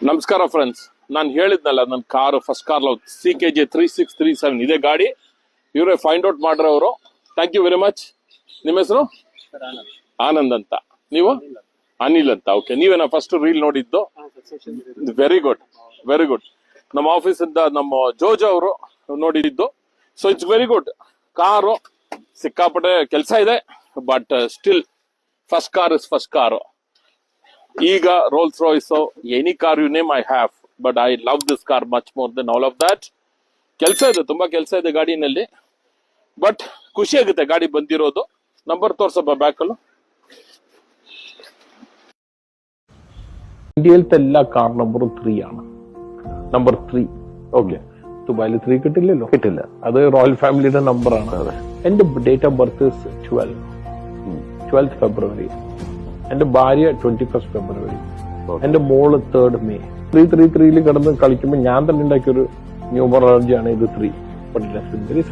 ನಮಸ್ಕಾರ ಫ್ರೆಂಡ್ಸ್, ನಾನು ಹೇಳಿದ್ನಲ್ಲ ನನ್ನ ಕಾರು ಫಸ್ಟ್ ಕಾರ್ CKJ 3637 ಇದೇ ಗಾಡಿ. ಇವರೇ ಫೈಂಡ್ ಔಟ್ ಮಾಡ್ರವರು. Thank you very much. ನಿಮ್ಮ ಹೆಸರು? ಆನಂದ್ ಅಂತ. ನೀವು? ಅನಿಲ್ ಅಂತ. ಓಕೆ, ನೀವೇನಾ ಫಸ್ಟ್ ರೀಲ್ ನೋಡಿದ್ದು? Very good, very good. ನಮ್ಮ ಆಫೀಸಿಂದ ನಮ್ಮ ಜೋಜೋ ಅವರು ನೋಡಿದ್ದು. So it's very good. Car ಸಿಕ್ಕಾಪಟ್ಟೆ ಕೆಲಸ ಇದೆ, but still first car is first car. ಈಗ Rolls Royce, any car you name I have, but I love this car much more than all of that. ಕೆಲಸ ಇದೆ, ತುಂಬಾ ಕೆಲಸ ಇದೆ ಗಾಡಿನಲ್ಲಿ, but ಖುಷಿ ಆಗುತ್ತೆ ಗಾಡಿ ಬಂದಿರೋದು. ನಂಬರ್ ತೋರ್ಸಪ್ಪ ಬ್ಯಾಕಲ್ಲೂ. ഇന്ത്യയിലത്തെ എല്ലാ കാർ നമ്പറും 3 ആണ്. നമ്പർ 3. ഓക്കെ, ദുബായിൽ 3 കിട്ടില്ലല്ലോ. കിട്ടില്ല, അത് റോയൽ ഫാമിലിയുടെ നമ്പറാണ്. എന്റെ ഡേറ്റ് ഓഫ് ബർത്ത് 12th ഫെബ്രുവരി. എന്റെ ഭാര്യ 21st ഫെബ്രുവരി. എന്റെ മോള് 3rd മെയ്. 333 കിടന്ന് കളിക്കുമ്പോൾ ഞാൻ തന്നെ ഉണ്ടാക്കിയൊരു ന്യൂമറോളജിയാണ് ഇത് 3. But very